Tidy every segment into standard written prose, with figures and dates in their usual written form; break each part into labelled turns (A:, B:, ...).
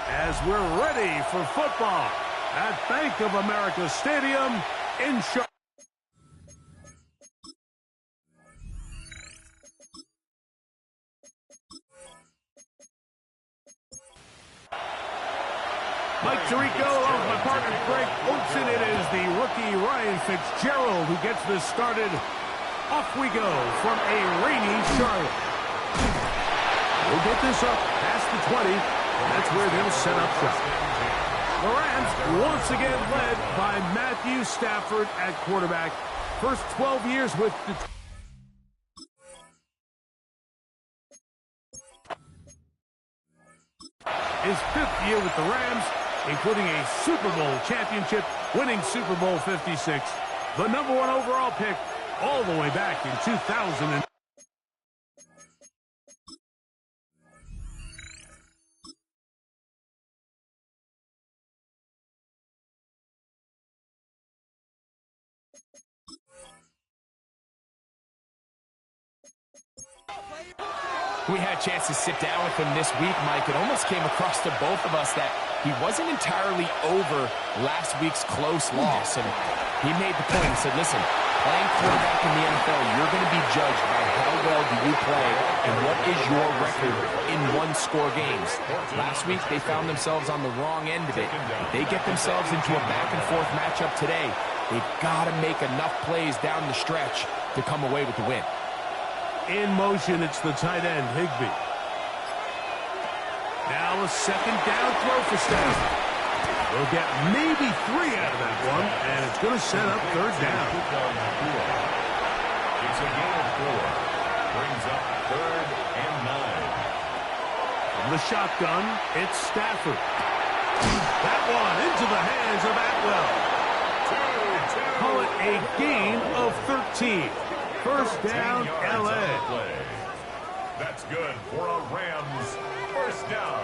A: as we're ready for football at Bank of America Stadium in Charlotte. Mike Tirico, along with my partner Greg Olson. It is the rookie Ryan Fitzgerald who gets this started. Off we go from a rainy Charlotte. We'll get this up past the 20. That's where they'll set up shop. The Rams once again led by Matthew Stafford at quarterback. First 12 years with the his 5th year with the Rams, including a Super Bowl championship, winning Super Bowl 56. The #1 overall pick all the way back in 2000.
B: We had a chance to sit down with him this week, Mike. It almost came across to both of us that he wasn't entirely over last week's close loss. And he made the point and said, listen, playing quarterback in the NFL, you're going to be judged by how well do you play and what is your record in one-score games. Last week, they found themselves on the wrong end of it. If they get themselves into a back-and-forth matchup today, they've got to make enough plays down the stretch to come away with the win.
A: In motion, it's the tight end, Higbee. Now a second down throw for Stafford. They'll get maybe 3 out of that one, and it's going to set up 3rd down.
C: It's a gain of 4. Brings up 3rd and 9.
A: From the shotgun, it's Stafford. That one into the hands of Atwell. Call it a gain of 13. First down, L.A.
C: That's good for a Rams first down.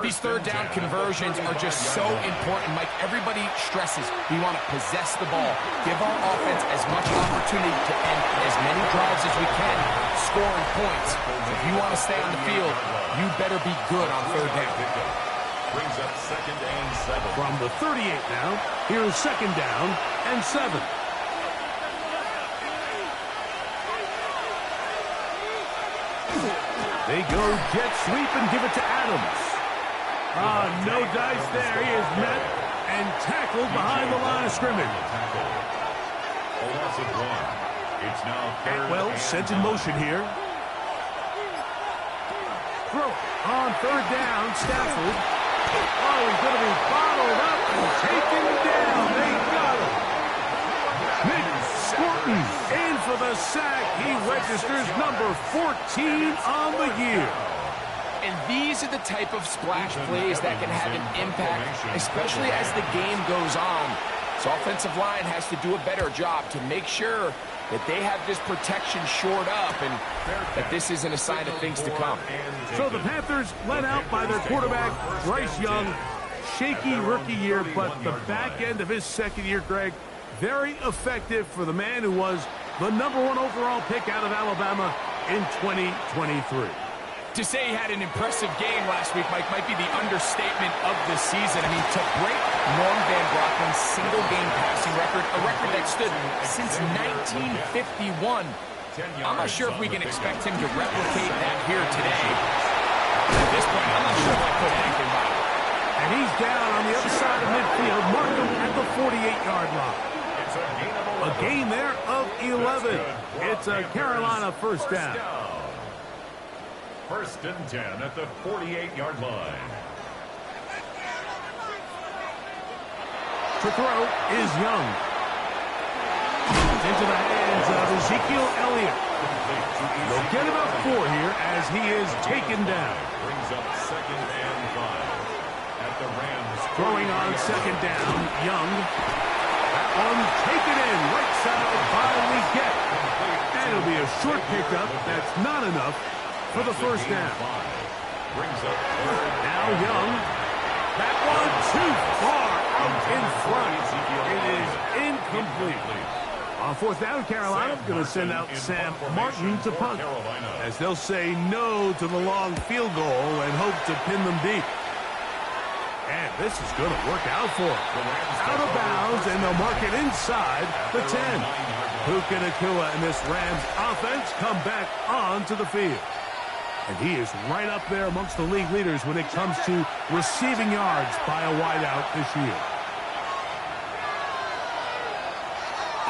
B: These 3rd down conversions are just so important, Mike. Everybody stresses we want to possess the ball, give our offense as much opportunity to end as many drives as we can, scoring points. If you want to stay on the field, you better be good on 3rd down.
C: Brings up 2nd and 7.
A: From the 38 now, here's 2nd down and 7. They go jet sweep and give it to Adams. No dice there. He is met and tackled behind the line of scrimmage.
C: A loss of 1. It's now 3rd.
A: Atwell sent in motion here. Throw on 3rd down, Stafford. Oh, he's going to be bottled up and taken down. They got him. Nick Scorton in for the sack. He registers number 14 on the year.
B: And these are the type of splash plays that can have an impact, especially as the game goes on. So offensive line has to do a better job to make sure that they have this protection shored up and that this isn't a sign of things to come.
A: So the Panthers led out by their quarterback, Bryce Young. Shaky rookie year, but the back end of his 2nd year, Greg, very effective for the man who was the #1 overall pick out of Alabama in 2023.
B: To say he had an impressive game last week, Mike, might be the understatement of the season. I mean, to break Norm Van Brocken's single-game passing record, a record that stood since 1951, I'm not sure if we can expect him to replicate that here today. At this point, I'm not sure if I put anything by it.
A: And he's down on the other side of midfield. Mark him at the 48-yard line. A gain there of 11. It's a Carolina first down.
C: 1st and 10 at the 48-yard line.
A: To throw is Young. Into the hands of Ezekiel Elliott. They'll get about 4 here as he is taken down.
C: Brings up 2nd and 5 at the Rams.
A: Throwing on 2nd down, Young. That one taken in, right side by Leggett. And it'll be a short pickup. That's not enough for the first down.
C: Brings up 3rd.
A: Now Young. That one too far out in front. It is incomplete. On fourth down, Carolina going to send out Sam Martin to punt, as they'll say no to the long field goal and hope to pin them deep. And this is going to work out for him. Out of bounds, and they'll mark it inside the 10. Puka Nacua and this Rams offense come back onto the field. And he is right up there amongst the league leaders when it comes to receiving yards by a wideout this year.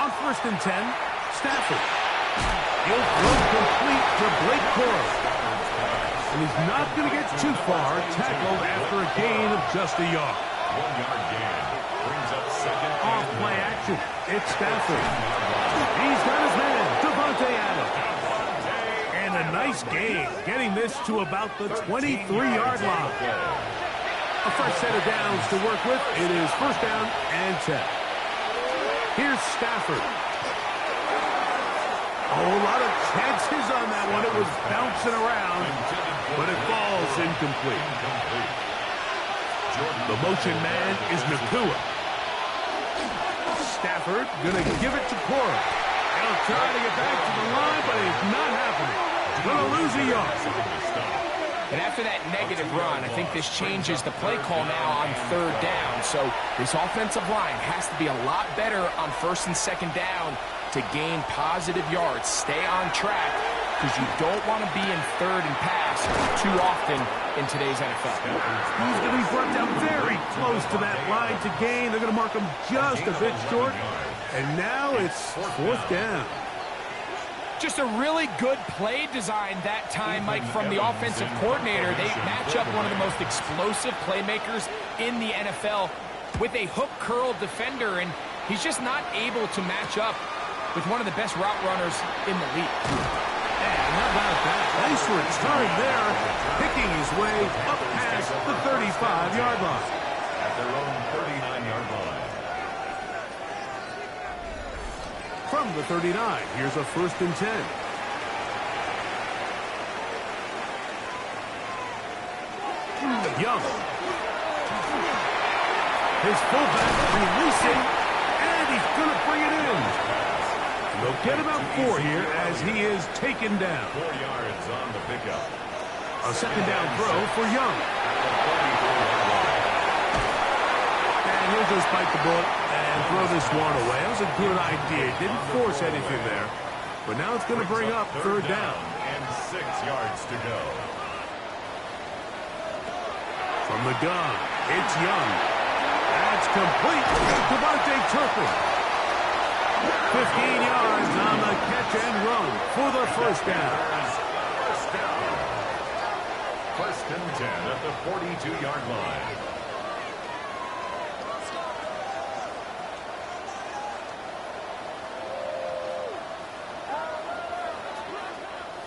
A: On first and 10, Stafford. He'll throw complete to Blake Corum. And he's not going to get too far, tackled after a gain of just a yard.
C: 1 yard gain. Brings up second.
A: Off play action. It's Stafford. He's got his man, Devontae Adams. And a nice gain, getting this to about the 23-yard line. A fresh set of downs to work with. It is first down and 10. Here's Stafford. Oh, a lot of chances on that one. It was bouncing around, but it falls incomplete. The motion man is Nacua. Stafford going to give it to Corum. He'll try to get back to the line, but it's not happening. Going to lose a yard.
B: And after that negative run, I think this changes the play call now on third down. So this offensive line has to be a lot better on first and second down to gain positive yards. Stay on track, because you don't want to be in third and pass too often in today's NFL.
A: He's going to be brought down very close to that line to gain. They're going to mark him just a bit short. And now it's fourth down.
B: Just a really good play design that time, Mike, from the offensive coordinator. They match up one of the most explosive playmakers in the NFL with a hook curl defender, and he's just not able to match up with one of the best route runners in the league.
A: And how about that? Nice return there, picking his way up past the 35-yard line.
C: At their own 39-yard line.
A: From the 39, here's a first and 10. Young. His fullback releasing, and he's going to bring it in. They'll get about 4 here as he is taken down.
C: 4 yards on the pickup.
A: A second down throw for Young. And he'll just bite the bullet and throw this one away. That was a good idea. Didn't force anything there. But now it's going to bring up third down.
C: And 6 yards to go.
A: From the gun, it's Young. That's complete. Devontae Turpin. 15 yards on the catch and run for the first down.
C: First down. First and 10 at the 42-yard line.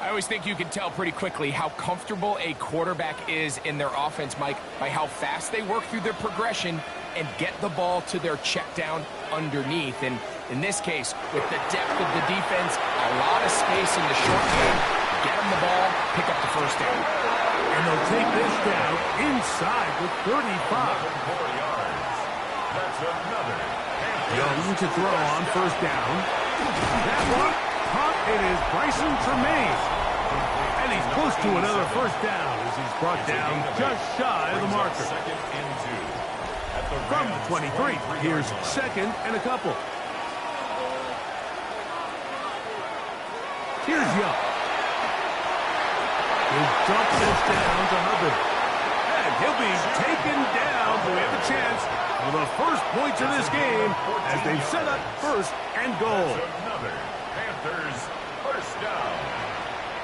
B: I always think you can tell pretty quickly how comfortable a quarterback is in their offense, Mike, by how fast they work through their progression and get the ball to their check down underneath. And in this case, with the depth of the defense, a lot of space in the short game, get them the ball, pick up the first down.
A: And they'll take this down inside the 35.
C: 4 yards. That's another.
A: Young to throw on first down. That one, caught. It is Bryson Tremaine. And he's close to another first down as he's brought down just shy of the marker.
C: Second and 2.
A: From the 23, here's second and a couple. Here's Young. He'll dump this down to Hubbard. And he'll be taken down, but we have a chance for the first points of this game as they've set up first and goal.
C: Another Panthers first down.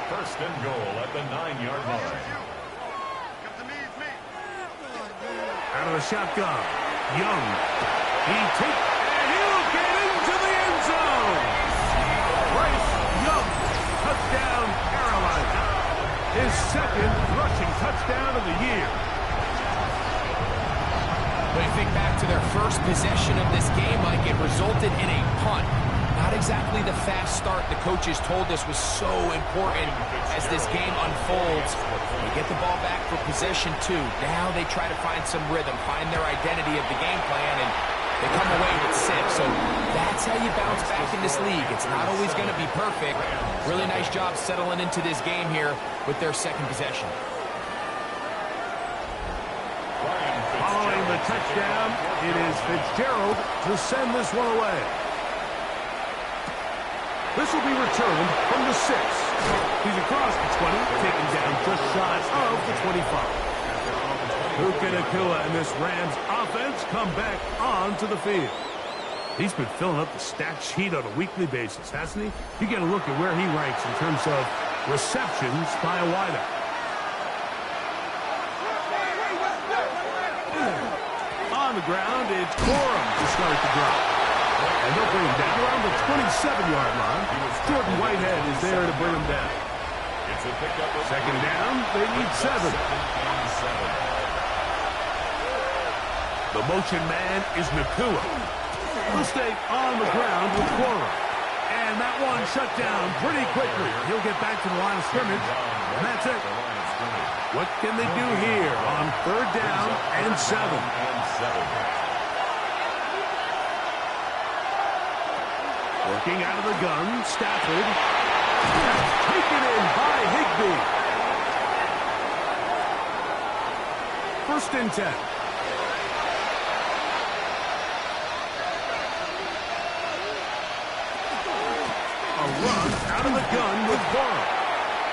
C: First and goal at the 9-yard line.
A: Out of the shotgun, Young. He takes, and he'll get into the end zone. Bryce Young, touchdown Carolina. His second rushing touchdown of the year.
B: When you think back to their first possession of this game, Mike, it resulted in a punt. Not exactly the fast start the coaches told us was so important as this game unfolds. They get the ball back for possession 2. Now they try to find some rhythm, find their identity of the game plan, and They come away with 6, so that's how you bounce back in this league. It's not always going to be perfect. Really nice job settling into this game here with their second possession.
A: Following the touchdown, it is Fitzgerald to send this one away. This will be returned from the 6. He's across the 20, taken down just shy of the 25. Puka Nacua and this Rams offense come back onto the field. He's been filling up the stat sheet on a weekly basis, hasn't he? You get a look at where he ranks in terms of receptions by a wideout. On the ground, it's Corum to start the drive. And they'll bring him down around the 27-yard line. Jordan Whitehead is there to bring him down. Second down, they need 7. The motion man is Nacua. He'll stay on the ground with Corum. And that one shut down pretty quickly. He'll get back to the line of scrimmage, and that's it. What can they do here on 3rd down and 7? Working out of the gun, Stafford. Taken in by Higbee. 1st and 10. A run out of the gun with Corum.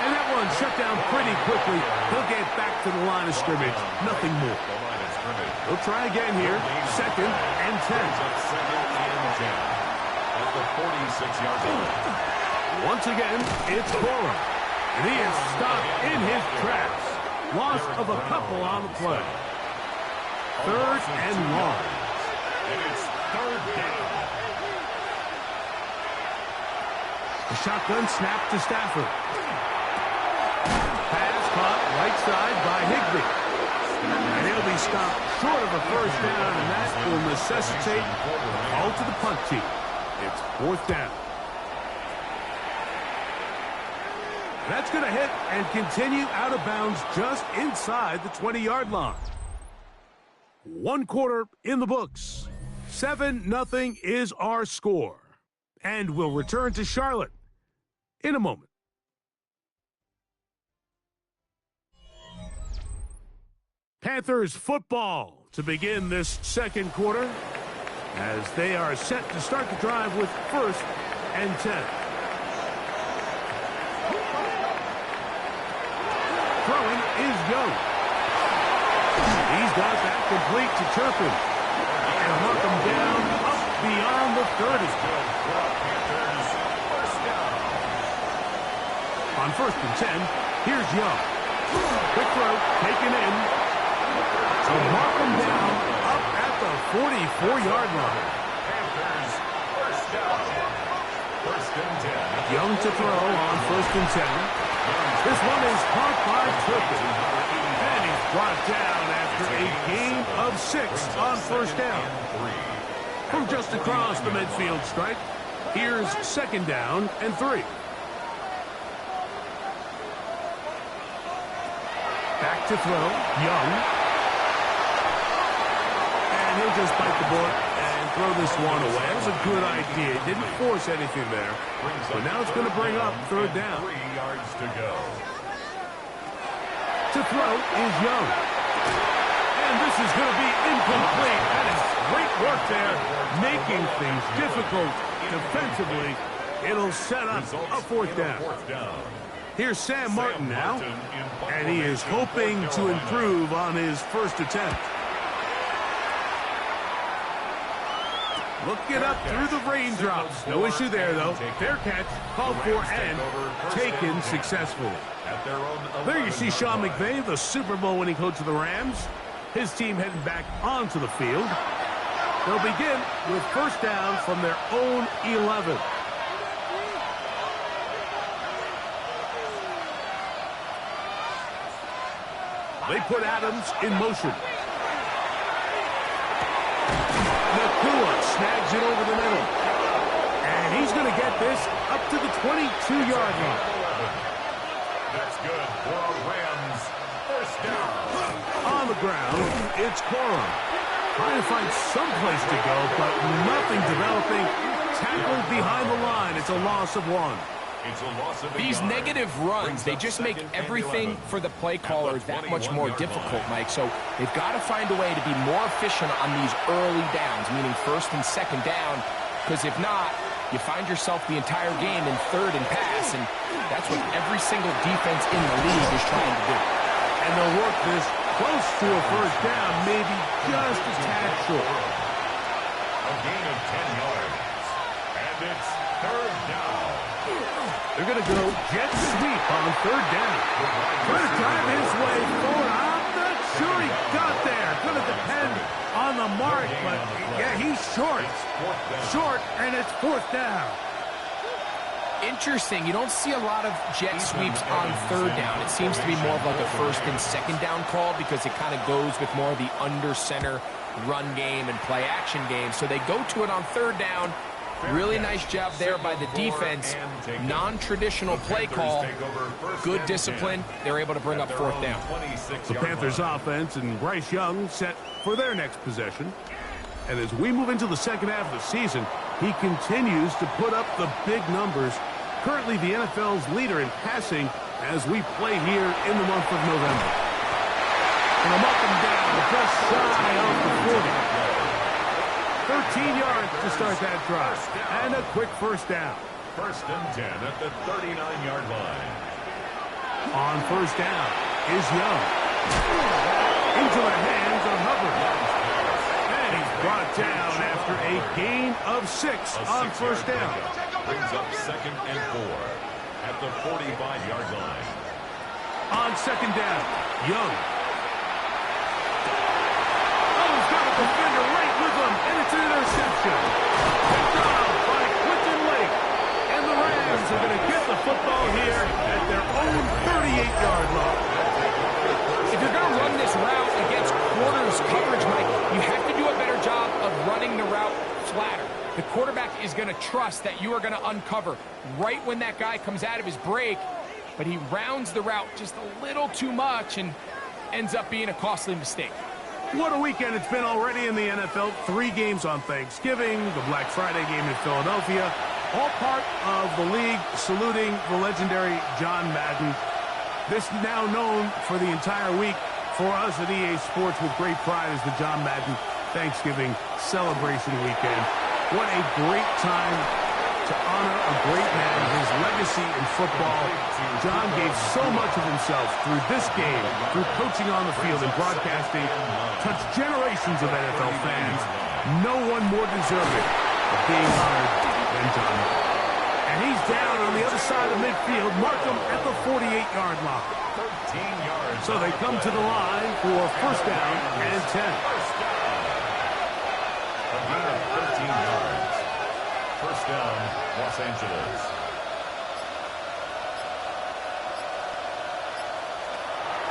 A: And that one shut down pretty quickly. He'll get back to the line of scrimmage. Nothing more. He'll try again here. 2nd and 10.
C: At the 46-yard line.
A: Once again, it's Corum. And he is stopped in his tracks. Loss of a couple on the play. 3rd and long.
C: And it's 3rd down.
A: The shotgun snap to Stafford. Pass caught right side by Higbee. And he'll be stopped short of a 1st down, and that will necessitate a call to the punt team. It's 4th down. That's going to hit and continue out of bounds just inside the 20-yard line. 1 quarter in the books. 7-0 is our score. And we'll return to Charlotte in a moment. Panthers football to begin this 2nd quarter as they are set to start the drive with 1st and 10. Throwing is Young. He's got that complete to Turpin. And mark him down up beyond the 30. On 1st and 10, here's Young. Quick throw, taken in. So mark him down up at the 44-yard line.
C: Panthers, 1st down. 1st and 10.
A: Young to throw on 1st and 10. This one is caught by Turpin. And he's brought down after a gain of 6 on 1st down. From just across the midfield stripe, here's 2nd down and 3. Back to throw, Young. And he'll just bite the bullet and throw this one away. That was a good idea. Didn't force anything there. But now it's going to bring up 3rd down.
C: 3 yards to go.
A: To throw is Young. And this is going to be incomplete. That is great work there, making things difficult defensively. It'll set up a 4th down. Here's Sam Martin now, and he is hoping to improve on his 1st attempt. Looking up through the raindrops. No issue there, though. Fair catch, called for and taken successfully. There you see Sean McVay, the Super Bowl winning coach of the Rams. His team heading back onto the field. They'll begin with 1st down from their own 11. They put Adams in motion. Nacua snags it over the middle. And he's going to get this up to the 22-yard line.
C: That's good for Rams. 1st down.
A: On the ground, it's Corum. Trying to find some place to go, but nothing developing. Tackled behind the line. It's a loss of 1.
C: It's a loss of 8
B: These
C: yards.
B: negative runs, they just make everything for the play caller that much more difficult, Mike. So they've got to find a way to be more efficient on these early downs, meaning first and second down, because if not, you find yourself the entire game in third and pass, and that's what every single defense in the league is trying to do.
A: And they'll work this close to a first down, maybe just a tad short.
C: A gain of 10 yards. And it's third down.
A: They're going to go jet sweep on third down. Trying to drive his way forward. I'm not sure he got there. Going to depend on the mark, but yeah, he's short. Short, and it's fourth down.
B: Interesting. You don't see a lot of jet sweeps on third down. It seems to be more of like a first and second down call because it kind of goes with more of the under center run game and play action game. So they go to it on third down. Really nice job there by the defense. Non-traditional play call. Good discipline. They're able to bring up fourth down.
A: The Panthers offense and Bryce Young set for their next possession. And as we move into the second half of the season, he continues to put up the big numbers. Currently the NFL's leader in passing as we play here in the month of November. And I'm up and down, just shy of the 40. 13 yards to start that drive. And a quick first down.
C: First and 10 at the 39-yard line.
A: On first down is Young. Into the hands of Hubbard. And he's brought down after a gain of 6 on first down.
C: Brings up second and 4 at the 45-yard line.
A: On second down, Young. Oh, he's got a defender right with him, and it's an interception. Picked off by Quentin Lake. And the Rams are going to get the football here at their own 38-yard line.
B: If you're going to run this route against quarters coverage, Mike, you have to do a better job of running the route flatter. The quarterback is going to trust that you are going to uncover right when that guy comes out of his break, but he rounds the route just a little too much and ends up being a costly mistake.
A: What a weekend it's been already in the NFL. 3 games on Thanksgiving, the Black Friday game in Philadelphia, all part of the league saluting the legendary John Madden. This now known for the entire week for us at EA Sports with great pride as the John Madden Thanksgiving celebration weekend. What a great time to honor a great man, his legacy in football. John gave so much of himself through this game, through coaching on the field and broadcasting, touched generations of NFL fans. No one more deserving of being honored than John. And he's down on the other side of midfield. Mark him at the 48-yard line.
C: 13 yards.
A: So they come to the line for first down and 10.
C: First down. A gain of 13 yards. First down, Los Angeles.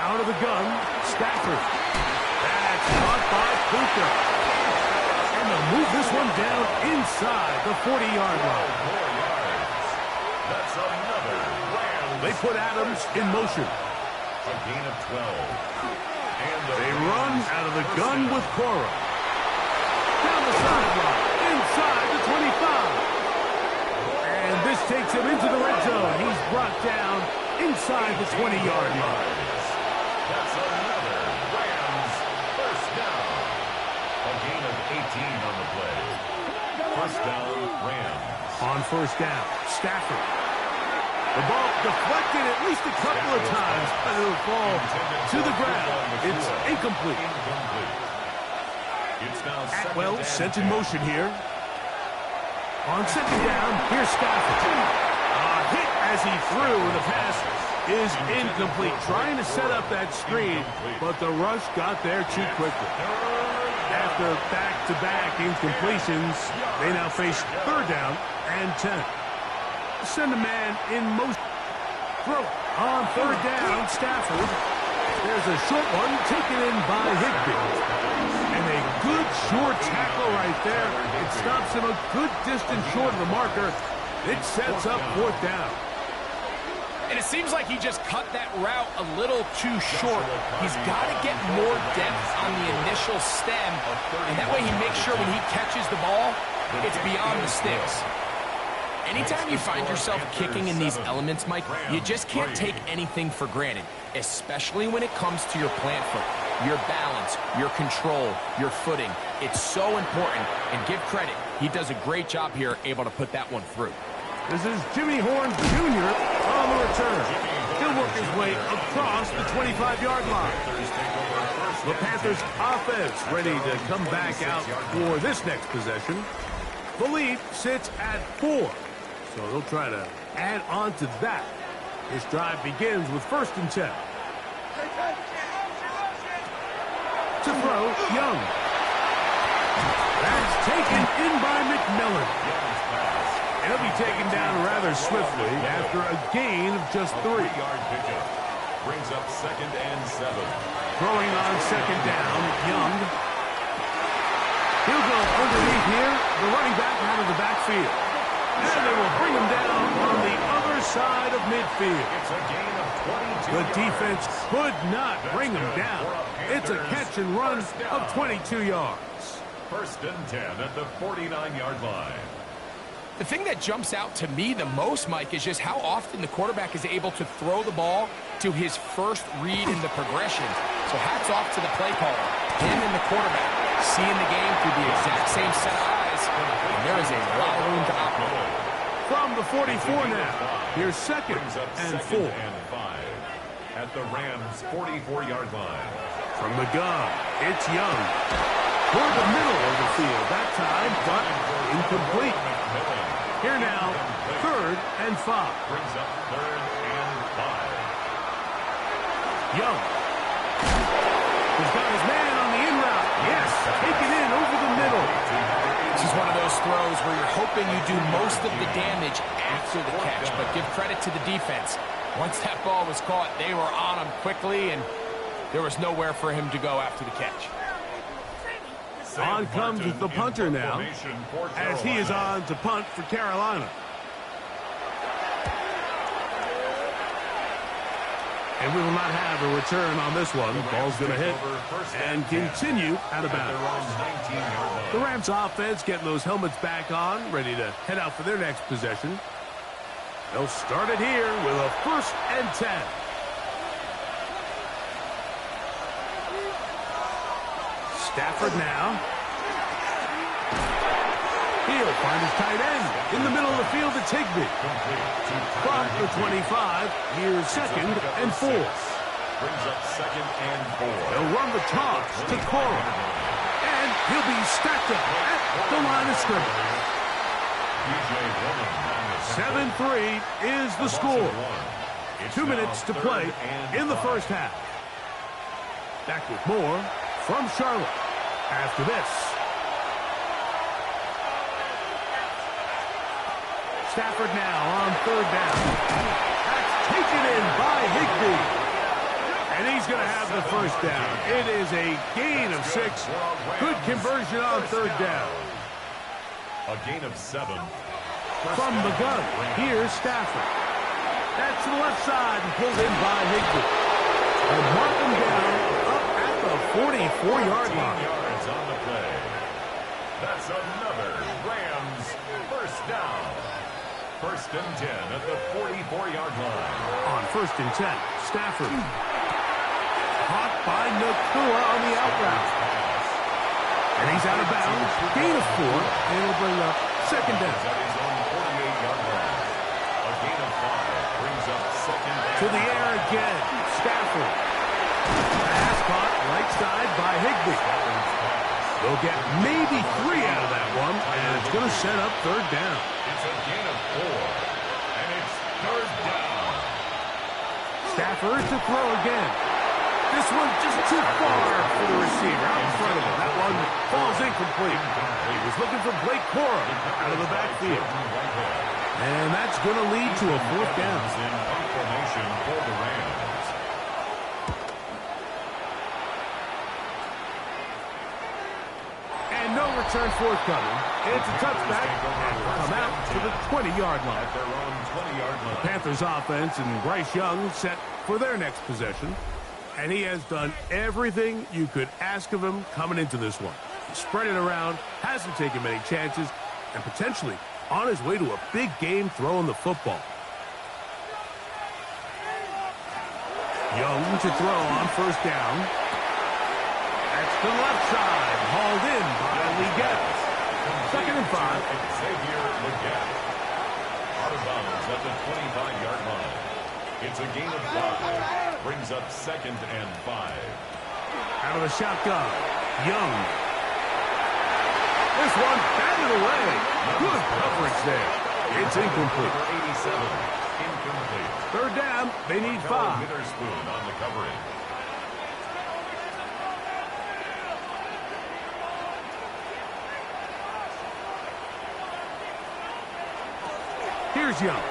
A: Out of the gun, Stafford. That's caught by Puka. And they'll move this one down inside the 40-yard line.
C: 4 yards. That's another Rams.
A: They put Adams in motion.
C: A gain of 12. And
A: They run out of the gun with Cora. Down the sideline, inside the 25. And this takes him into the red zone. He's brought down inside the 20-yard line.
C: That's another Rams first down. A gain of 18 on the play. First down, Rams.
A: On first down, Stafford. The ball deflected at least a couple of times, but it'll fall to the ground. It's incomplete.
C: It's now
A: Atwell sent in motion here. On second down, here's Stafford. Hit as he threw, and the pass is incomplete. Trying to set up that screen, but the rush got there too quickly. After back-to-back incompletions, they now face third down and 10. Send a man in motion. Throw on third down, Stafford. There's a short one taken in by Higbee. And a good short tackle right there. It stops him a good distance short of the marker. It sets up fourth down.
B: And it seems like he just cut that route a little too short. He's got to get more depth on the initial initial stem, and that way he makes sure when he catches the ball, it's beyond the sticks. Anytime you find yourself kicking in these elements, Mike, you just can't take anything for granted, especially when it comes to your plant foot, your balance, your control, your footing. It's so important, and give credit. He does a great job here, able to put that one through.
A: This is Jimmy Horn Jr. on the return. He'll work his way across the 25-yard line. The Panthers offense ready to come back out for this next possession. The lead sits at 4. So they'll try to add on to that. This drive begins with 1st and 10. To throw, Young. That's taken in by McMillan. And he'll be taken down rather swiftly after a gain of just 3.
C: Brings up 2nd and 7.
A: Throwing on 2nd down, Young. He'll go underneath here. The running back out of the backfield. And they will bring him down on the other side of midfield.
C: It's a gain of 22.
A: The defense could not bring him down. It's a catch and run of 22 yards.
C: 1st and 10 at the 49-yard line.
B: The thing that jumps out to me the most, Mike, is just how often the quarterback is able to throw the ball to his first read in the progression. So hats off to the play caller, him and the quarterback, seeing the game through the exact same set of eyes, and there is a lot of room to operate.
A: From the 44 now, here's 2nd and 4.
C: At the Rams' 44-yard line.
A: From the gun, it's Young. Toward the middle of the field that time, but incomplete. Here now, 3rd and 5.
C: Brings up 3rd and 5.
A: Young. He's got his man on the in route. Yes, taken in over the middle.
B: This is one of those throws where you're hoping you do most of the damage after the catch, but give credit to the defense. Once that ball was caught, they were on him quickly, and there was nowhere for him to go after the catch.
A: On comes the punter now, as he is on to punt for Carolina. And we will not have a return on this one. Ball's going to hit and continue out of bounds. The Rams offense getting those helmets back on, ready to head out for their next possession. They'll start it here with a 1st and 10. Stafford now. He'll find his tight end in the middle of the field to Higbee. From the 25, here's 2nd and 4.
C: Brings up 2nd and 4.
A: He'll run the toss to Cora. And he'll be stacked up at the line of scrimmage. 7-3 is the score. 2 minutes to play in the 1st half. Back with more from Charlotte after this. Stafford now on 3rd down. That's taken in by Higbee. And he's going to have the 1st down. It is a gain of 6. Good conversion on 3rd down.
C: A gain of 7.
A: From the gun, here's Stafford. That's to the left side and pulled in by Higbee. And mark him down up at the 44-yard line.
C: Yards on the play. That's another Rams 1st down. 1st and 10 at the 44-yard line.
A: On 1st and 10, Stafford. Caught by Nakua on the out route. And he's out of bounds. Gain of 4. And he'll bring up 2nd down.
C: At his own 48-yard line. A gain of 5 brings up 2nd down.
A: To the air again. Stafford. Pass caught right side by Higbee. They'll get maybe 3 out of that one. And it's going to set up 3rd down.
C: It's a gain of 4. And it's 3rd down.
A: Stafford to throw again. This one just too far for the receiver out in front of him. That one falls incomplete. He was looking for Blake Cora out of the backfield. And that's going to lead to a 4th down.
C: In formation for the Rams.
A: And no return forthcoming. It's a touchback and will come out to the 20-yard line.
C: At their own 20-yard line.
A: Panthers offense and Bryce Young set for their next possession. And he has done everything you could ask of him coming into this one. He's spread it around, hasn't taken many chances, and potentially on his way to a big game throwing the football. Young to throw on first down. That's the left side, hauled in by Leggett. 2nd and 5.
C: Xavier Leggett. Out of bounds at the 25-yard line. It's a gain of 5. Brings up 2nd and 5.
A: Out of the shotgun, Young. This one batted away. Good coverage there. It's incomplete.
C: Number 87, incomplete.
A: 3rd down, they need 5.
C: Witherspoon on the coverage.
A: Here's Young.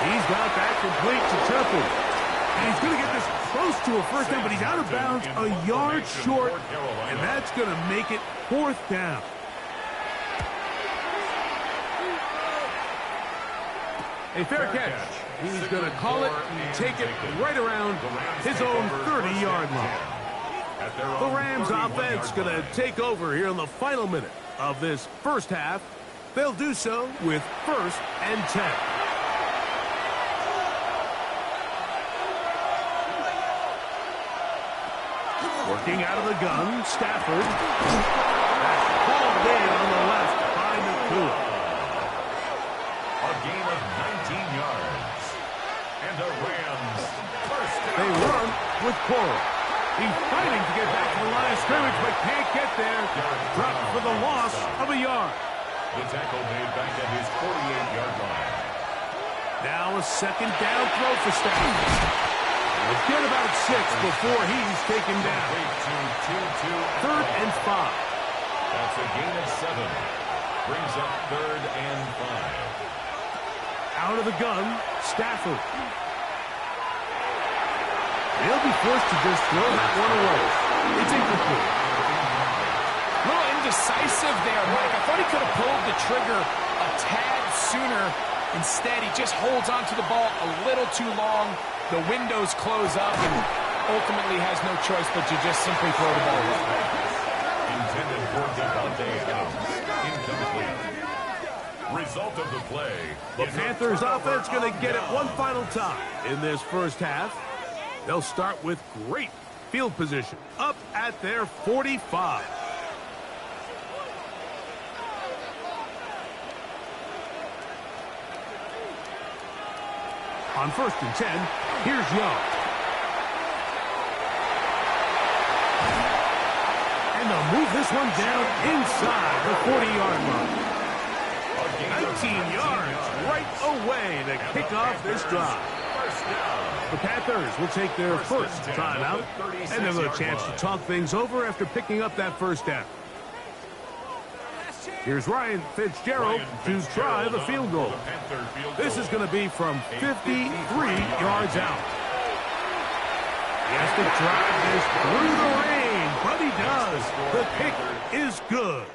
A: He's got that complete to Temple. And he's going to get this close to a first down, but he's out of bounds a yard short, and that's going to make it 4th down. A fair catch. He's going to call it and take it right around his own 30-yard line. The Rams offense going to take over here in the final minute of this first half. They'll do so with 1st and 10. Working out of the gun, Stafford. That's hauled in on the left by Nakua.
C: A gain of 19 yards. And the Rams first down.
A: They run with Coral. He's fighting to get back to the line of scrimmage, but can't get there. Dropped for the loss of a yard.
C: The tackle made back at his 48-yard line.
A: Now a 2nd down throw for Stafford. We'll get about 6 before he's taken down. 3rd and 5.
C: That's a gain of 7. Brings up 3rd and 5.
A: Out of the gun, Stafford. He'll be forced to just throw that one away. It's incomplete.
B: A little indecisive there, Mike. I thought he could have pulled the trigger a tad sooner. Instead, he just holds onto the ball a little too long. The windows close up and ultimately has no choice but to just simply throw the ball away.
C: Intended for Devontae Adams. Incomplete. Result of the play.
A: The Panthers offense going to get it one final time in this first half. They'll start with great field position up at their 45. On 1st and 10, here's Young. And they'll move this one down inside the 40-yard line. 19 yards right away to kick off this drive. The Panthers will take their first timeout, and they'll have a chance to talk things over after picking up that first down. Here's Ryan Fitzgerald to try the field goal. This is going to be from 53 yards out. He has to drive this through the rain, but he does. The kick is good.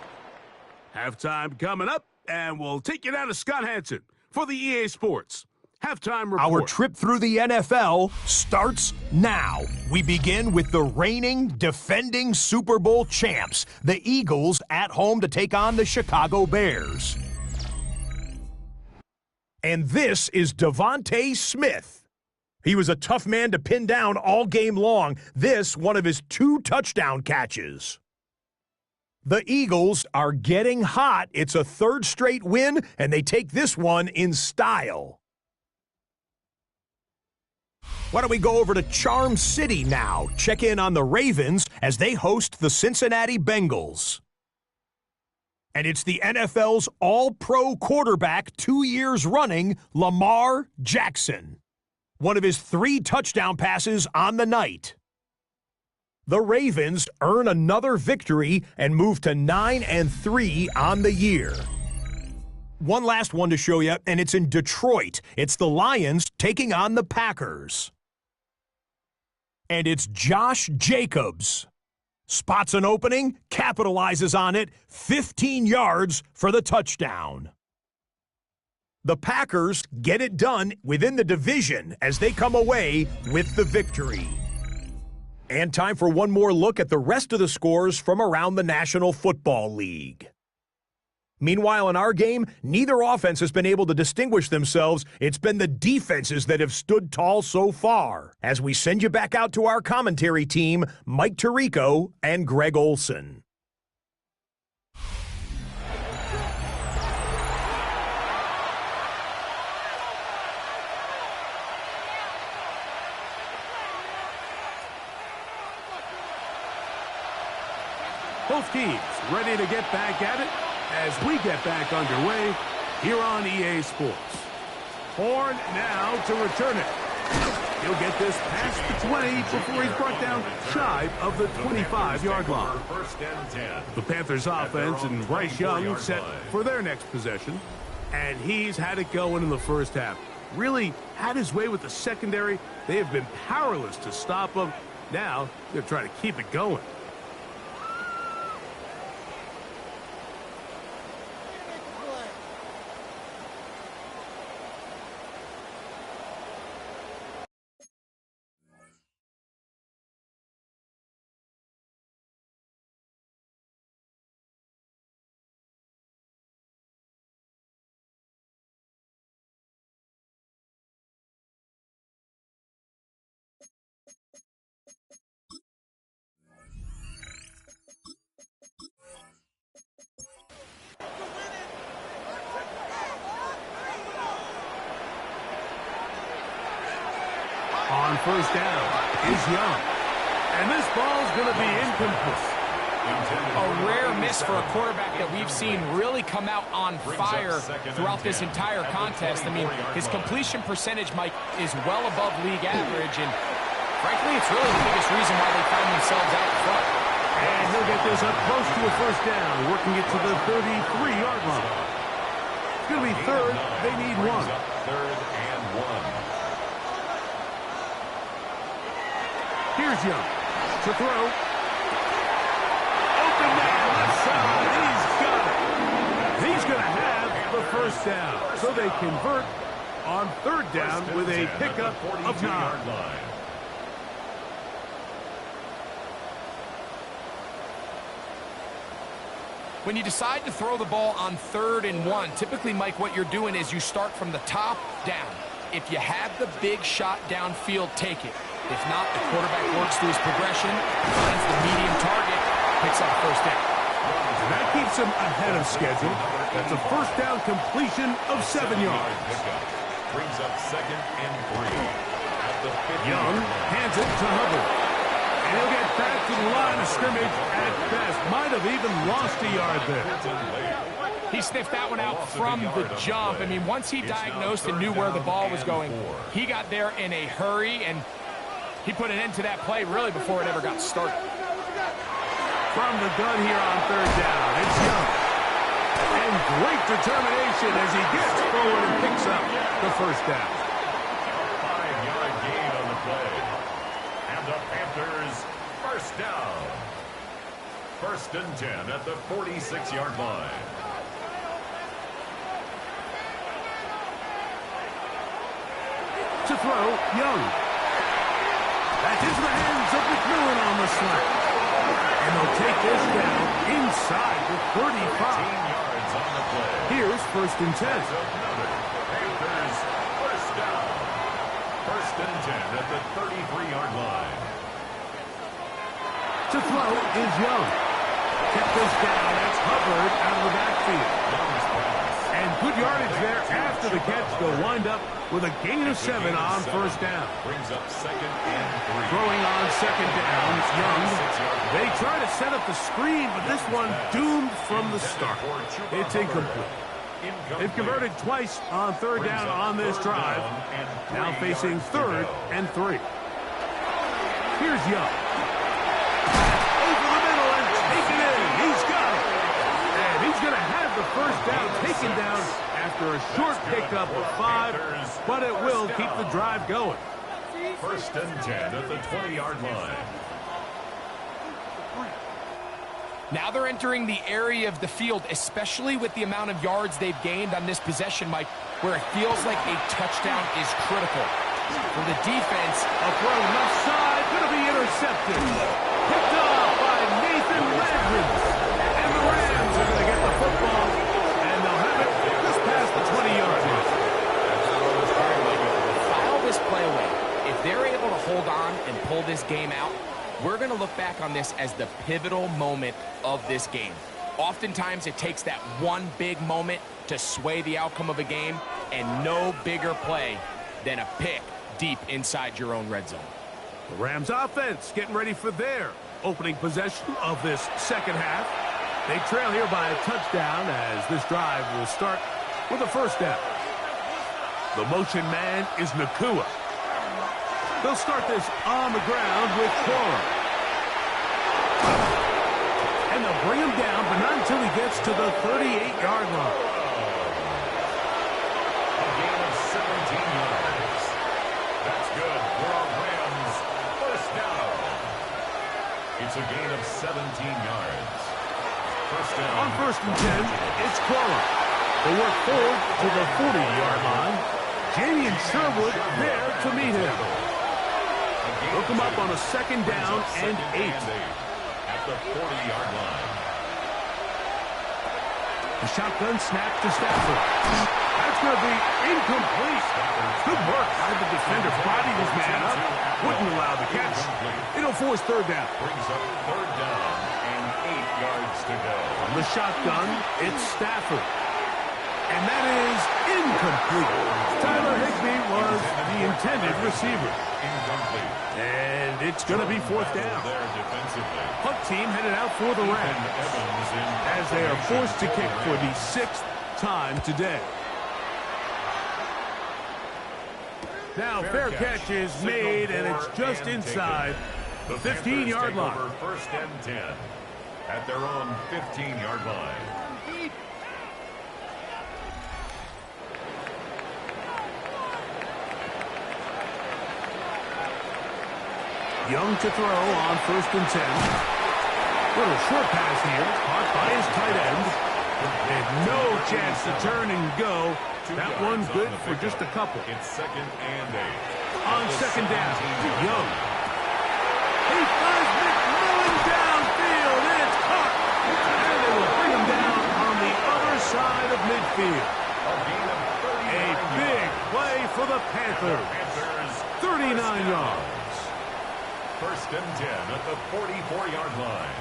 A: Halftime coming up, and we'll take you down to Scott Hansen for the EA Sports Halftime Report.
D: Our trip through the NFL starts now. We begin with the reigning, defending Super Bowl champs, the Eagles, at home to take on the Chicago Bears. And this is Devontae Smith. He was a tough man to pin down all game long. This, one of his 2 touchdown catches. The Eagles are getting hot. It's a 3rd straight win, and they take this one in style. Why don't we go over to Charm City now? Check in on the Ravens as they host the Cincinnati Bengals. And it's the NFL's all-pro quarterback 2 years running, Lamar Jackson. One of his 3 touchdown passes on the night. The Ravens earn another victory and move to 9-3 on the year. One last one to show you, and it's in Detroit. It's the Lions taking on the Packers. And it's Josh Jacobs. Spots an opening, capitalizes on it, 15 yards for the touchdown. The Packers get it done within the division as they come away with the victory. And time for one more look at the rest of the scores from around the National Football League. Meanwhile, in our game, neither offense has been able to distinguish themselves. It's been the defenses that have stood tall so far. As we send you back out to our commentary team, Mike Tirico and Greg Olson.
A: Both teams ready to get back at it as we get back underway here on EA Sports. Horn now to return it. He'll get this past the 20 before he's brought down shy of the 25-yard line. The Panthers offense and Bryce Young set for their next possession. And he's had it going in the first half. Really had his way with the secondary. They have been powerless to stop him. Now they're trying to keep it going. On first down is Young. And this ball's going to be incomplete.
B: A rare miss for a quarterback that we've seen really come out on fire throughout this entire contest. I mean, his completion percentage, Mike, is well above league average. And frankly, it's really the biggest reason why they find themselves out front.
A: And he'll get this up close to a first down, working it to the 33-yard line. It's going to be third. They need one.
C: Third and one.
A: Here's Young to throw. Open man left side. He's got it. He's going to have the first down. So they convert on third down with a pickup of 9.
B: When you decide to throw the ball on 3rd and 1, typically, Mike, what you're doing is you start from the top down. If you have the big shot downfield, take it. If not, the quarterback works through his progression, finds the medium target, picks up first down.
A: That keeps him ahead of schedule. That's a first down completion of 7 yards.
C: Brings up 2nd and 3. At the 50.
A: Young hands it to Hubbard. And he'll get back to the line of scrimmage at best. Might have even lost a yard there.
B: He sniffed that one out from the jump. I mean, once he diagnosed and knew where the ball was going, he got there in a hurry, and he put an end to that play really before it ever got started.
A: From the gun here on third down, it's Young. And great determination as he gets forward and picks up the first down.
C: 5-yard gain on the play. And the Panthers first down. 1st and 10 at the 46-yard line.
A: To throw, Young. Back into the hands of McMillan on the slant. And they'll take this down inside the 35.
C: 15 yards on the play.
A: Here's 1st and 10.
C: Panthers first down. 1st and 10 at the 33-yard line.
A: To throw is Young. Kept this down. That's Hubbard out of the backfield. And good yardage there after the catch. They'll wind up with a gain of 7 on first down.
C: Brings up 2nd and 3.
A: Throwing on 2nd down, Young. They try to set up the screen, but this one doomed from the start. It's incomplete. They've converted twice on third down on this drive. Now facing 3rd and 3. Here's Young. Over the middle and taken in. He's got it. And he's going to have the first down taken down after a short pickup of 5, but it will keep the drive going.
C: 1st and 10 at the 20-yard line.
B: Now they're entering the area of the field, especially with the amount of yards they've gained on this possession, Mike. where it feels like a touchdown is critical. For the defense,
A: a throw left side, going to be intercepted. Picked off by Nathan Redmond. And the Rams are going to get the football, and they'll have it just past the 20-yard line.
B: File this play away. If they're able to hold on and pull this game out, we're going to look back on this as the pivotal moment of this game. Oftentimes, it takes that one big moment to sway the outcome of a game, and no bigger play than a pick deep inside your own red zone.
A: The Rams offense getting ready for their opening possession of this second half. They trail here by a touchdown as this drive will start with a first down. The motion man is Nakua. They'll start this on the ground with Quora. And they'll bring him down, but not until he gets to the 38-yard line.
C: A gain of 17 yards. That's good for our Rams. First down. It's a gain of 17 yards. First down.
A: On first and 10, it's Quora. They work forward to the 40-yard line. Jamie and Sherwood there to meet him. They'll come up on a second down and 8.
C: At the 40-yard line.
A: The shotgun snap to Stafford. That's going to be incomplete. Good work by the defender. Body his man up. Wouldn't allow the catch. It'll force third down.
C: Brings up third down and 8 yards to go.
A: On the shotgun, it's Stafford. And that is incomplete. Tyler Higbee was the intended receiver.
C: Incomplete.
A: And it's going to be fourth down.
C: There defensively.
A: Punt team headed out for the Rams as they are forced to kick for the 6th time today. Now fair catch is made, and it's just inside the 15-yard line.
C: First and 10 at their own 15-yard line.
A: Young to throw on first and 10. Little short pass here, caught by his tight end. And no chance to turn and go. That one good for just a couple.
C: It's second and 8.
A: On second down, Young. He finds McMillan downfield, and it's caught. And they will bring him down on the other side of midfield. A big play for the Panthers. 39 yards.
C: First and 10 at the 44-yard line.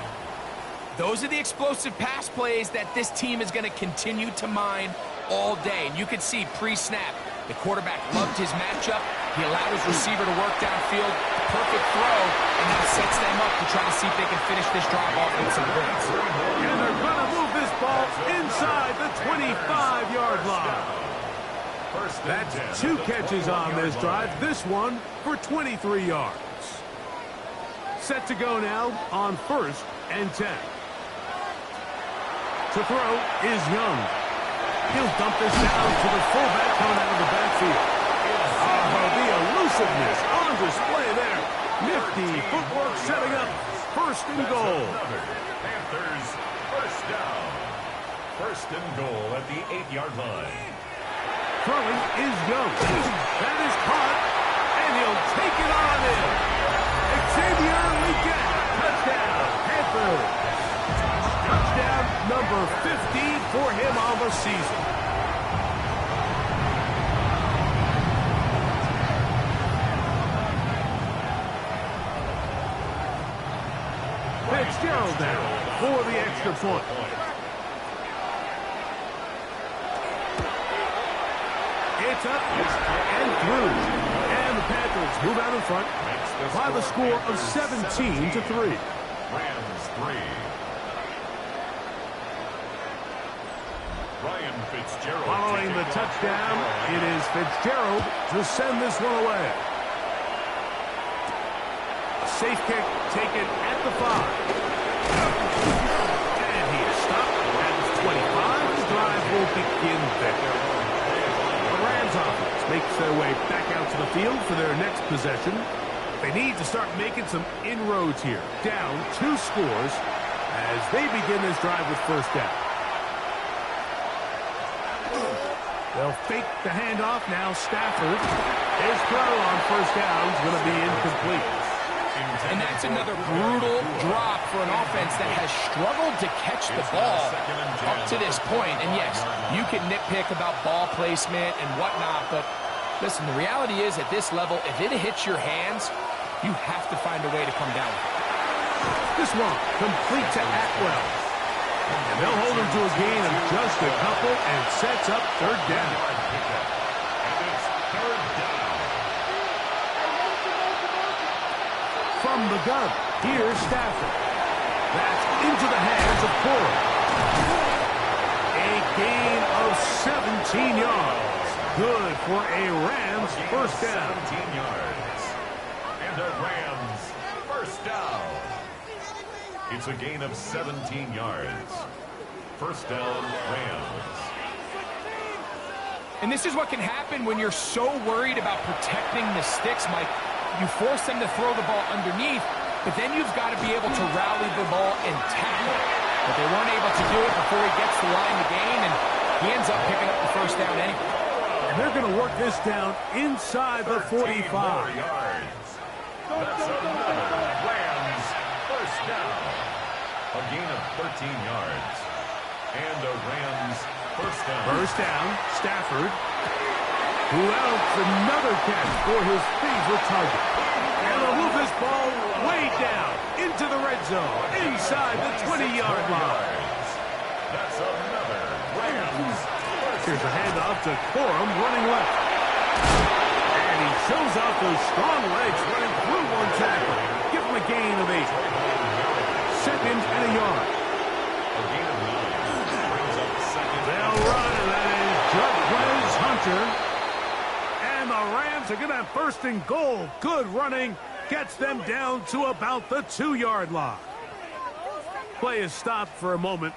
B: Those are the explosive pass plays that this team is going to continue to mine all day. And you can see pre-snap, the quarterback loved his matchup. He allowed his receiver to work downfield. Perfect throw, and that sets them up to try to see if they can finish this drive off with some points.
A: And they're going to move this ball inside the 25-yard line. That's 2 catches on this drive. This one for 23 yards. Set to go now on first and 10. To throw is Young. He'll dump this down to the fullback coming out of the backfield. The elusiveness on display there. Nifty footwork setting up first and goal.
C: Panthers first down. First and goal at the 8-yard line.
A: Throwing is Young. That is caught, and he'll take it on in. Xavier Legette, touchdown, Panthers. Touchdown number 50 for him on the season. Fitzgerald there for the extra point. It's up and through. And the Panthers move out in front by the score of 17-3.
C: Rams 3. Ryan Fitzgerald.
A: Following the touchdown, it is Fitzgerald to send this one away. Safe kick taken at the 5. And he is stopped at the 25. The drive will begin there. The Rams offense makes their way back out to the field for their next possession. They need to start making some inroads here. Down 2 scores as they begin this drive with first down. They'll fake the handoff. Now Stafford. His throw on first down is going to be incomplete.
B: And that's another brutal drop for an offense that has struggled to catch the ball up to this point. And yes, you can nitpick about ball placement and whatnot, but listen, the reality is at this level, if it hits your hands, you have to find a way to come down with it.
A: This one complete to Atwell. And they'll hold him to a gain of just a couple and sets up third down. From the gun, here's Stafford. That's into the hands of Cora. A gain of 17 yards. Good for a Rams first down.
C: 17 yards. And a Rams first down. It's a gain of 17 yards. First down, Rams.
B: And this is what can happen when you're so worried about protecting the sticks, Mike. You force them to throw the ball underneath, but then you've got to be able to rally the ball and tackle it. But they weren't able to do it before he gets the line to gain, and he ends up picking up the first down anyway.
A: And they're going to work this down inside the 45.
C: Yards. That's another Rams first down. A gain of 13 yards. And a Rams first down.
A: First down, Stafford. Who else? Another catch for his favorite target. And they'll move this ball way down into the red zone, inside the 20-yard line.
C: That's another Rams first.
A: Here's a handoff to Corum running left. And he shows off those strong legs running through one tackle. Give him a gain of 8. Second and a yard.
C: A gain of 9. Brings up second.
A: They'll run, and that is Judge Hunter. And the Rams are going to have first and goal. Good running. Gets them down to about the 2-yard line. Play is stopped for a moment.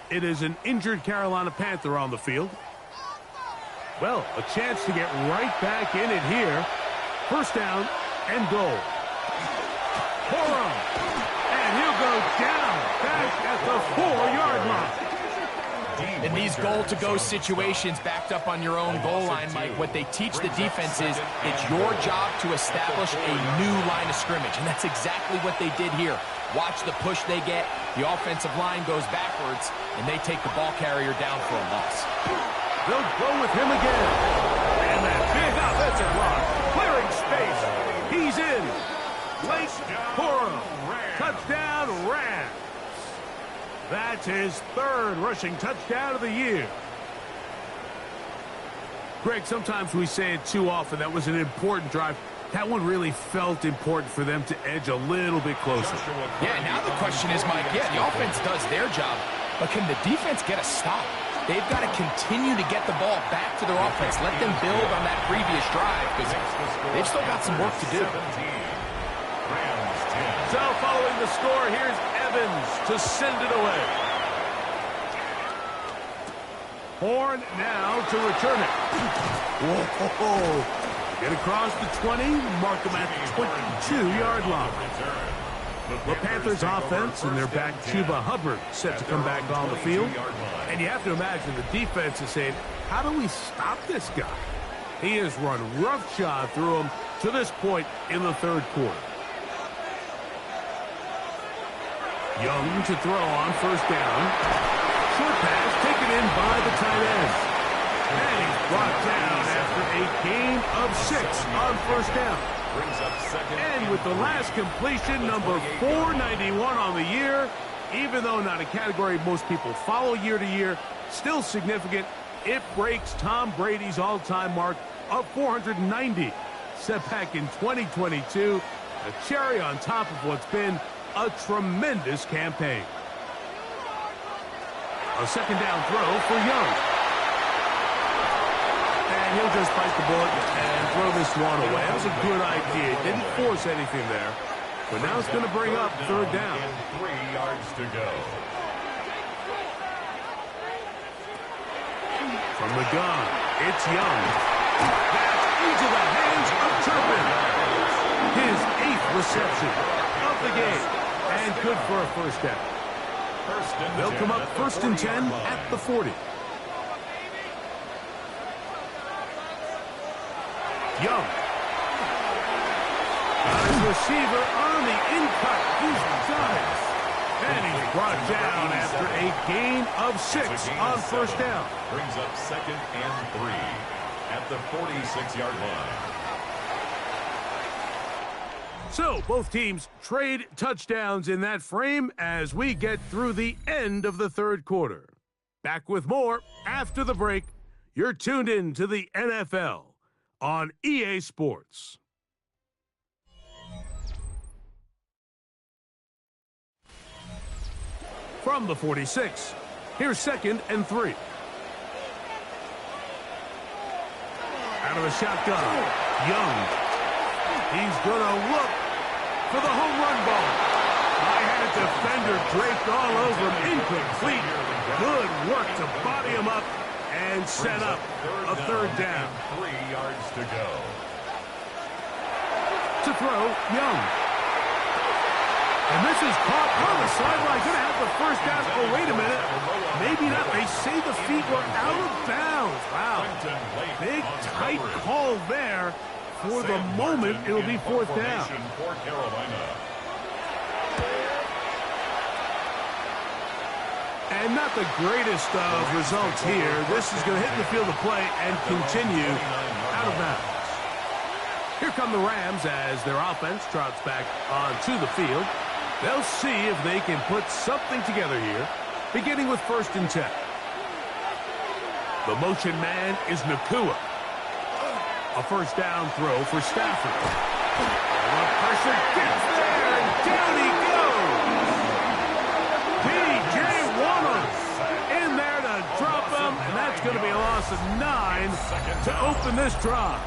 A: It is an injured Carolina Panther on the field. Well, a chance to get right back in it here. First down and goal. Corum. And he'll go down back at the 4-yard line.
B: In these goal-to-go situations backed up on your own goal line, Mike, what they teach the defense is it's your job to establish a new line of scrimmage, and that's exactly what they did here. Watch the push they get. The offensive line goes backwards, and they take the ball carrier down for a loss.
A: They'll go with him again. And that big offensive line, clearing space. He's in. Late Corum. Touchdown, Rams. That's his third rushing touchdown of the year. Greg, sometimes we say it too often. That was an important drive. That one really felt important for them to edge a little bit closer.
B: Yeah, now the question is, Mike, yeah, the offense does their job, but can the defense get a stop? They've got to continue to get the ball back to their offense. Let them build on that previous drive because they've still got some work to do.
A: So following the score, here's Evans to send it away. Horn now to return it. Whoa. Get across the 20, mark them at the 22-yard line. The Panthers offense and their back Chuba Hubbard set to come back on the field. And you have to imagine the defense is saying, how do we stop this guy? He has run roughshod through him to this point in the third quarter. Young to throw on first down. Short pass taken in by the tight end. And he's brought down after a gain of 6 on first down. And with the last completion, number 491 on the year, even though not a category most people follow year to year, still significant. It breaks Tom Brady's all-time mark of 490, set back in 2022. A cherry on top of what's been a tremendous campaign. A second down throw for Young. And he'll just bite the bullet and throw this one away. That was a good idea. Didn't force anything there. But now it's going to bring up third down.
C: 3 yards to go.
A: From the gun, it's Young. That's into the hands of Turpin. His 8th reception of the game. And good for a first down. They'll come up first and 10 at the 40. Young. Got his receiver on the in-cut. He's got it. And he's brought down after a gain of 6 on first down.
C: Brings up 2nd and 3 at the 46-yard line.
A: So, both teams trade touchdowns in that frame as we get through the end of the third quarter. Back with more after the break. You're tuned in to the NFL on EA Sports. From the 46, here's 2nd and 3. Out of a shotgun, Young. He's going to look for the home run ball. I had a defender draped all over him. Incomplete. Good work to body him up and set up a third down.
C: 3 yards to go.
A: To throw, Young. And this is caught on the sideline. Going to have the first down. Oh, wait a minute. Maybe not. They say the feet were out of bounds. Wow. Big, tight call there. For the moment, it'll be 4th down.
C: For Carolina.
A: And not the greatest of results here. This is going to hit the field of play and continue out of bounds. Here come the Rams as their offense trots back onto the field. They'll see if they can put something together here, beginning with 1st and 10. The motion man is Nakua. A first down throw for Stafford. The pressure gets there, and down he goes. P.J. Warner in there to drop him, and that's going to be a loss of 9 to open this drive.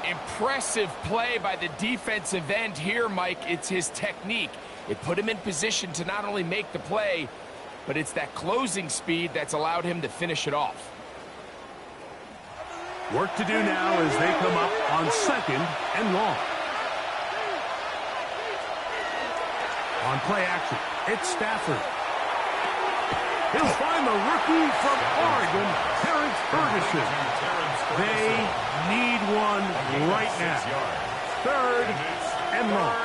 B: Impressive play by the defensive end here, Mike. It's his technique. It put him in position to not only make the play, but it's that closing speed that's allowed him to finish it off.
A: Work to do now as they come up on 2nd and long. On play action, it's Stafford. He'll find the rookie from Oregon, Terrence Ferguson. They need one right now. 3rd and long.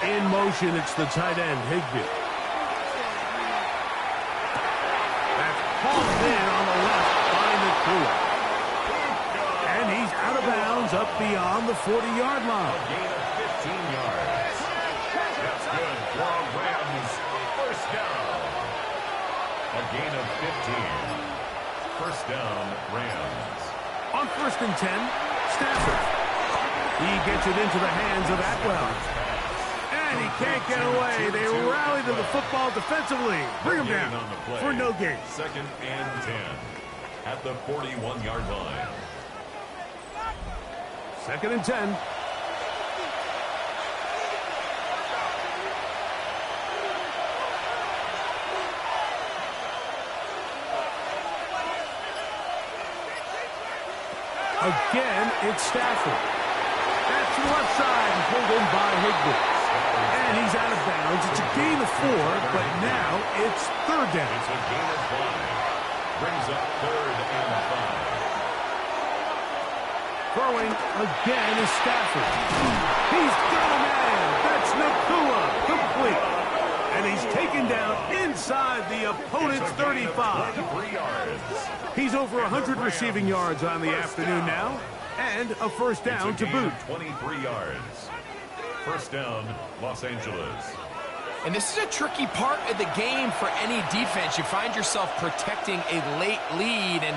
A: In motion, it's the tight end, Higbee. That's hauled in on the left by Nakua. And he's out of bounds up beyond the 40-yard line.
C: A gain of 15 yards. That's good for Rams. First down. A gain of 15. First down, Rams.
A: On 1st and 10, Stafford. He gets it into the hands of Atwell. And he can't get away. They rally to the football defensively. Bring him down for no gain.
C: 2nd and 10 at the 41-yard line.
A: 2nd and 10. Again, it's Stafford. That's to the left side and pulled in by Higbee. And he's out of bounds. It's a gain of 4, but now it's 3rd down.
C: It's a gain of 5. Brings up 3rd and 5. Throwing
A: again is Stafford. He's got a man. That's Nakua. Complete. And he's taken down inside the opponent's 35. He's over 100 receiving yards on the afternoon now. And a first down to boot.
C: 23 yards. First down, Los Angeles.
B: And this is a tricky part of the game for any defense. You find yourself protecting a late lead, and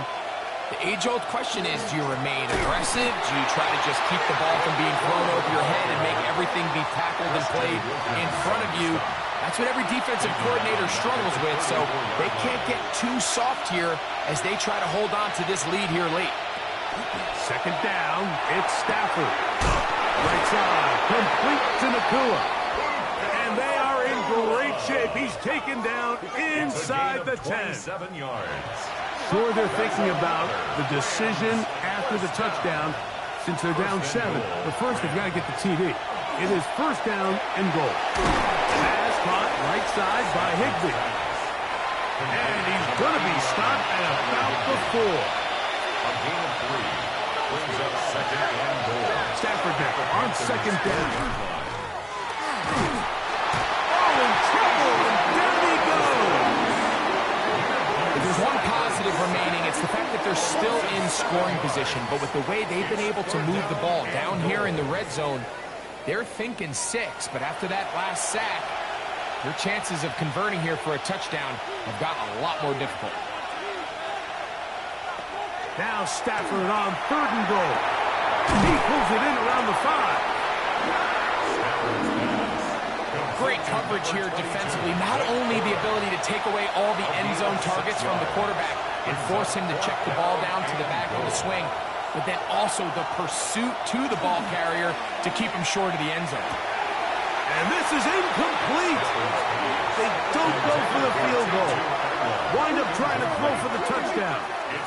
B: the age-old question is, do you remain aggressive? Do you try to just keep the ball from being thrown over your head and make everything be tackled and played in front of you? That's what every defensive coordinator struggles with, so they can't get too soft here as they try to hold on to this lead here late.
A: 2nd down, it's Stafford. Right side, complete to Nakua. And they are in great shape. He's taken down inside the 10.
C: 7 yards.
A: Sure, they're thinking about the decision after the touchdown since they're down 7. But first, they've got to get the TD. It is first down and goal. Pass caught right side by Higbee. And he's going to be stopped at about the 4.
C: A gain of 3. brings up second and goal.
A: Stafford now on second down. Oh, in trouble, and down he goes.
B: If there's one positive remaining, it's the fact that they're still in scoring position. But with the way they've been able to move the ball down here in the red zone, they're thinking 6. But after that last sack, your chances of converting here for a touchdown have gotten a lot more difficult.
A: Now Stafford on third and goal. He pulls it in around the 5.
B: Great coverage here defensively. Not only the ability to take away all the end zone targets from the quarterback and force him to check the ball down to the back of the swing, but then also the pursuit to the ball carrier to keep him short of the end zone.
A: And this is incomplete. They don't go for the field goal. Wind up trying to throw for the touchdown.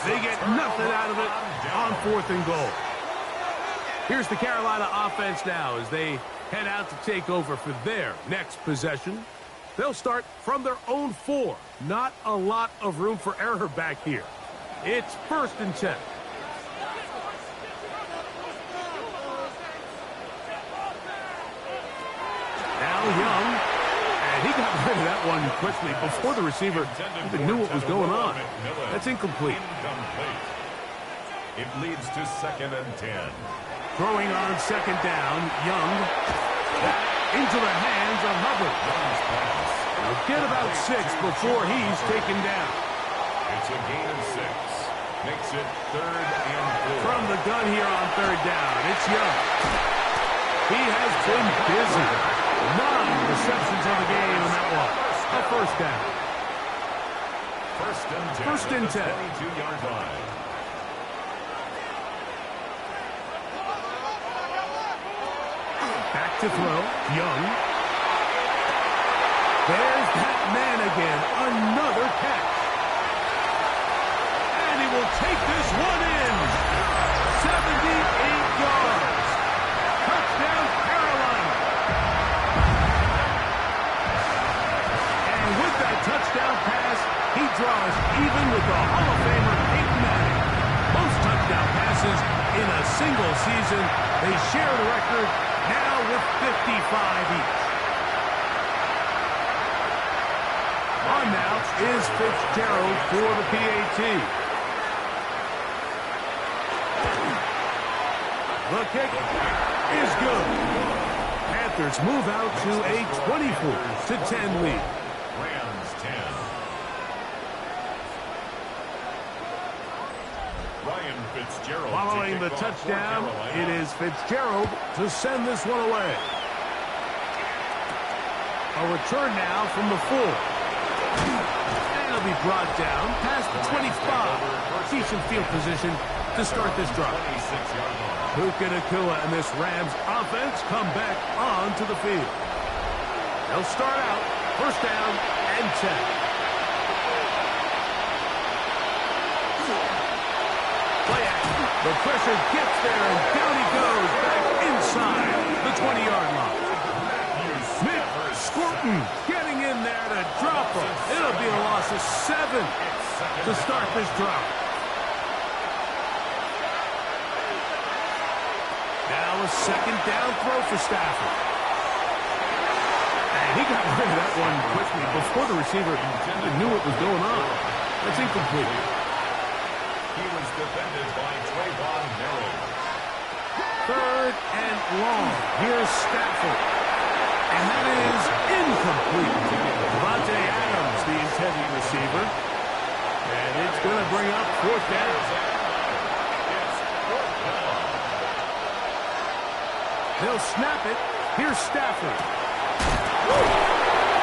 A: They get nothing out of it on fourth and goal. Here's the Carolina offense now as they head out to take over for their next possession. They'll start from their own 4. Not a lot of room for error back here. It's 1st and 10. Now Young, and he got rid of that one quickly before the receiver even knew what was going on. That's incomplete.
C: It leads to 2nd and 10.
A: Throwing on second down, Young. Back into the hands of Hubbard. He'll get about 6 before he's taken down.
C: It's a gain of 6. Makes it 3rd and 4.
A: From the gun here on third down, it's Young. He has been busy. 9 receptions on the game in that one. A first down.
C: 1st and 10. 22-yard line.
A: Back to throw. Young. There's that man again. Another catch. And he will take this one in. 78 yards. Touchdown, Carolina. And with that touchdown pass, he draws even with the Hall of Famer Peyton Manning. Most touchdown passes in a single season. They share the record now with 55 each. On now is Fitzgerald for the PAT. The kick is good. Panthers move out to a 24-10 lead.
C: Rams 10. Ryan Fitzgerald.
A: Following the touchdown, it is Fitzgerald to send this one away. A return now from the 4. And it'll be brought down past the 25. Decent field position to start this drive.
C: 26-yard line.
A: Puka Nacua and this Rams offense come back onto the field. They'll start out first down and 10. Play action. The pressure gets there, and down he goes back inside the 20-yard line. Smith squirting, getting in there to drop him. It'll be a loss of 7 to start this drive. Now a second down throw for Stafford. And he got rid of that one quickly before the receiver knew what was going on. That's incomplete.
C: He was defended by Trayvon Merrill.
A: Third and long. Here's Stafford. And that is incomplete. Devontae Adams, the intended receiver. And it's going to bring up fourth down. They'll snap it. Here's Stafford.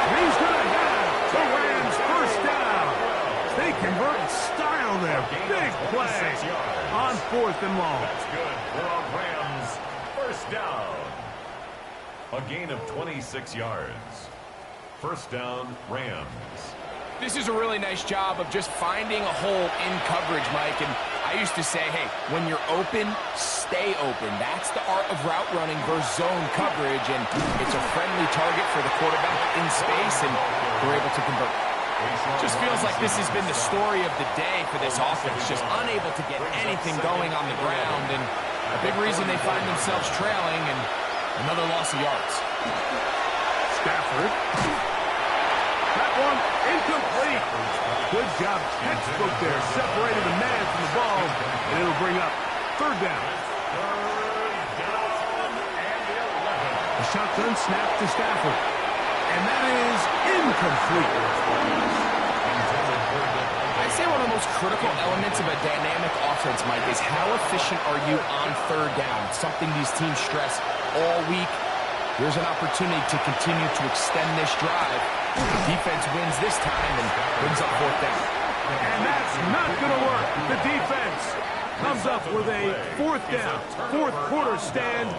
A: And he's going to have the Rams first down. They convert in style there. Big play on fourth and long.
C: That's good for a Rams first down. A gain of 26 yards. First down, Rams.
B: This is a really nice job of just finding a hole in coverage, Mike. And I used to say, hey, when you're open, stay open. That's the art of route running versus zone coverage. And it's a friendly target for the quarterback in space, and they're able to convert. Just feels like this has been the story of the day for this offense. Just unable to get anything going on the ground, and a big reason they find themselves trailing, and another loss of yards.
A: Stafford. That one incomplete. Good job, textbook there, separating the man from the ball, and it'll bring up third down. A shotgun snap to Stafford, and that is incomplete.
B: I'd say one of the most critical elements of a dynamic offense, Mike, is how efficient are you on third down? Something these teams stress all week. Here's an opportunity to continue to extend this drive. The defense wins this time and brings up fourth down.
A: And that's not going to work. The defense comes up with a fourth down, fourth quarter stand,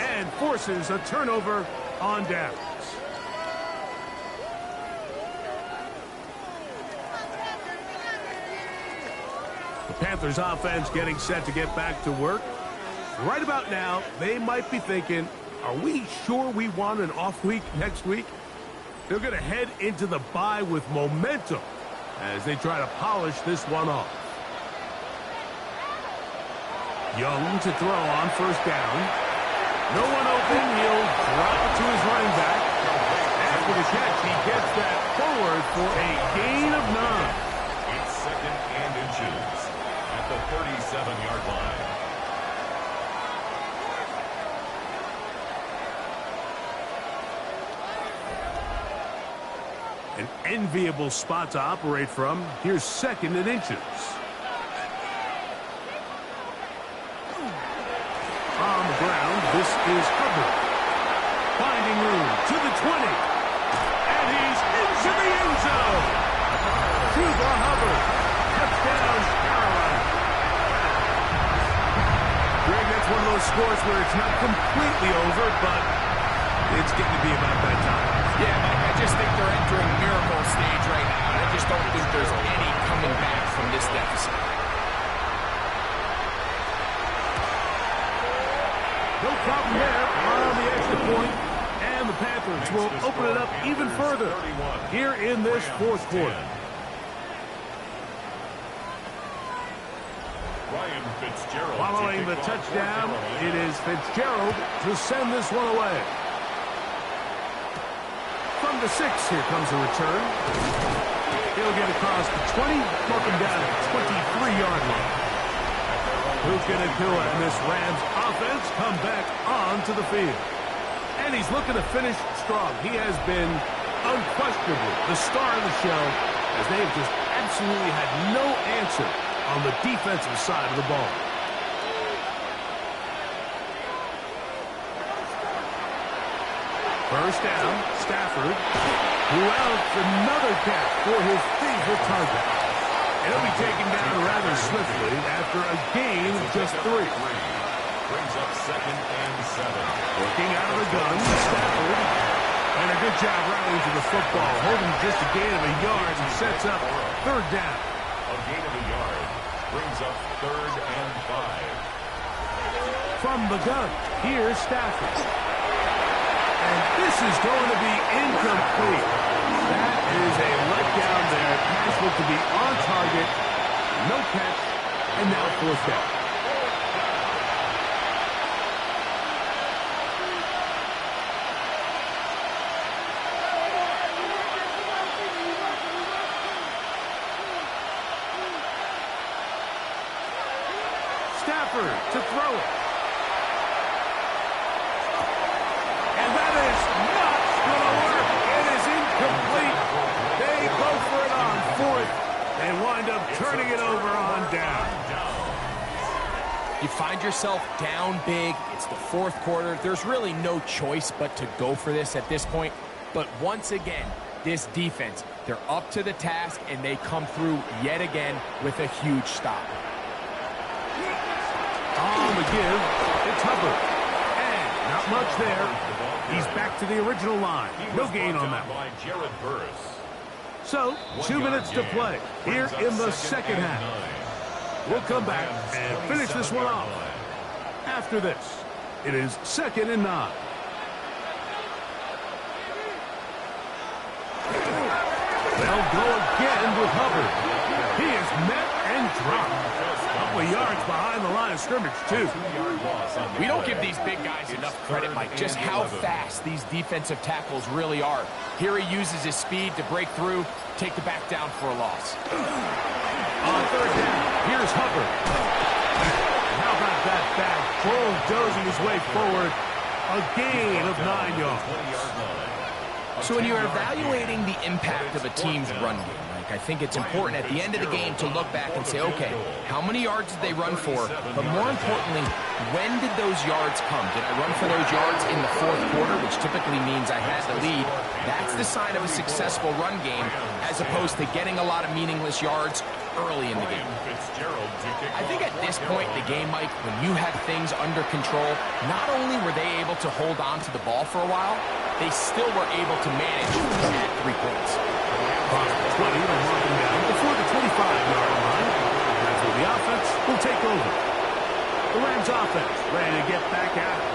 A: and forces a turnover on downs. The Panthers offense getting set to get back to work. Right about now, they might be thinking, are we sure we want an off week next week? They're going to head into the bye with momentum as they try to polish this one off. Young to throw on first down. No one open. He'll drop it to his running back. After the catch, he gets that forward for a gain of 9.
C: It's second and inches at the 37-yard line.
A: An enviable spot to operate from. Here's second and inches. On the ground, this is Hubbard. Finding room to the 20. And he's into the end zone. To the Hubbard. Touchdown, Carolina. Greg, that's one of those scores where it's not completely over, but it's getting to be about that time.
B: Yeah, Mike, I just think they're entering miracle stage right now, and I just don't think there's any coming back from this deficit.
A: No problem there on the extra point, and the Panthers will open it up even further here in this fourth quarter. Following the touchdown, it is Fitzgerald to send this one away. From the 6, here comes a return. He'll get across the 20, mark him down at the 23-yard line. Who's going to do it? And this Rams offense come back onto the field. And he's looking to finish strong. He has been unquestionably the star of the show, as they have just absolutely had no answer on the defensive side of the ball. First down, Stafford, who outs another catch for his favorite target. He'll be taken down rather swiftly after a gain of just 3.
C: Brings up second and 7.
A: Working out of the gun, Stafford. And a good job rallying to the football, holding just a gain of a yard and sets up third down.
C: A gain of a yard brings up third and 5.
A: From the gun, here's Stafford. And this is going to be incomplete. That is a letdown there. Pass looked to be on target. No catch. And now fourth down. Stafford to throw it. Turning it over on down.
B: You find yourself down big. It's the fourth quarter. There's really no choice but to go for this at this point. But once again, this defense, they're up to the task, and they come through yet again with a huge stop.
A: On the give, it's Hubbard. And not much there. He's back to the original line. No gain on that one. So, 2 minutes to play here in the second half. We'll come back and finish this one off. After this, it is second and 9. They'll they'll go again with Hubbard. He is met and dropped. A couple of yards behind the line of scrimmage, too.
B: We don't give these big guys enough credit, Mike, just how fast these defensive tackles really are. Here he uses his speed to break through, take the back down for a loss.
A: On third down, here's Hubbard. How about that back? Bulldozing his way forward. A gain of 9 yards.
B: So when you're evaluating the impact of a team's run game, Mike, I think it's important at the end of the game to look back and say, okay, how many yards did they run for? But more importantly, when did those yards come? Did I run for those yards in the fourth quarter, which typically means I had the lead? That's the sign of a successful run game, as opposed to getting a lot of meaningless yards early in the game. I think at this point in the game, Mike, when you have things under control, not only were they able to hold on to the ball for a while, they still were able to manage at 3 points.
A: Across the 20, they'll mark him down before the 25-yard line. That's where the offense will take over. The Rams offense ready to get back at it.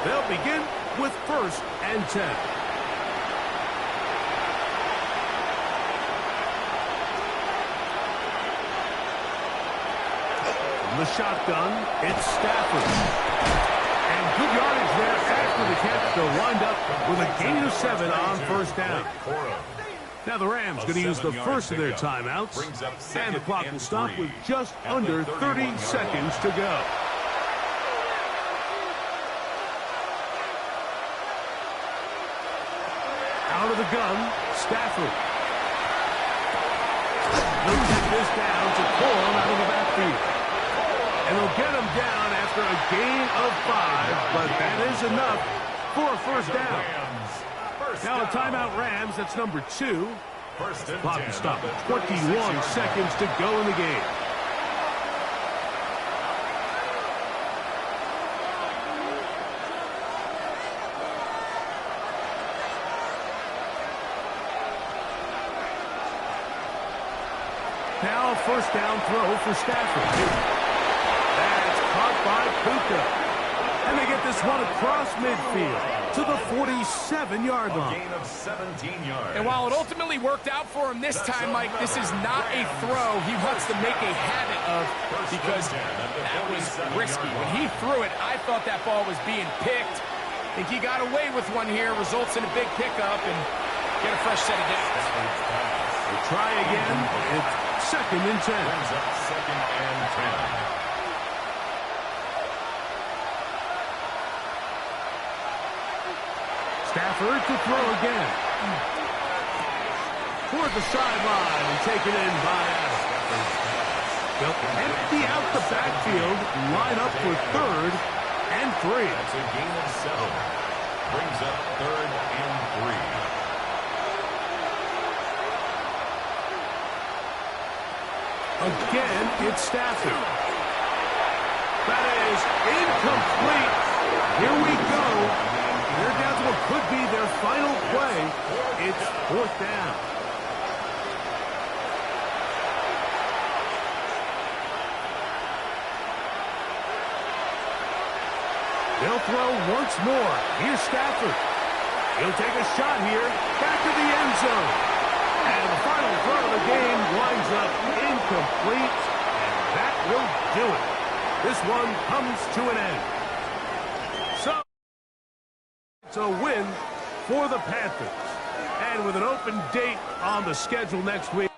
A: They'll begin with 1st and 10. From the shotgun, it's Stafford. And good yardage there after the catch. They'll wind up with a gain of 7 on 1st down. Now the Rams going to use the first of their timeouts, and the clock will stop with just under 30 seconds to go. Out of the gun, Stafford. They'll take this down to Corum out of the backfield. And they'll get him down after a gain of 5, but that is enough for a 1st down. Now a timeout Rams, that's number 2. Clock will stop with 21 seconds to go in the game. Now a 1st down throw for Stafford. That's caught by Puka. And they get this one across midfield to the 47-yard line.
C: Gain of 17 yards.
B: And while it ultimately worked out for him this time, Mike, this is not a throw he wants to make a habit of, because that was risky. When he threw it, I thought that ball was being picked. I think he got away with one here, results in a big pickup, and get a fresh set of downs.
A: We'll try again. It's 2nd and 10.
C: Brings up 2nd and 10.
A: Stafford to throw again. Toward the sideline and taken in by Adams. They'll empty out the backfield, line up for 3rd and 3.
C: That's a gain of 7. Brings up 3rd and 3.
A: Again, it's Stafford. That is incomplete. Here we go. They're down to what could be their final play. It's 4th down. They'll throw once more. Here's Stafford. He'll take a shot here. Back to the end zone. And the final throw of the game winds up incomplete. And that will do it. This one comes to an end. So it's a win for the Panthers. And with an open date on the schedule next week.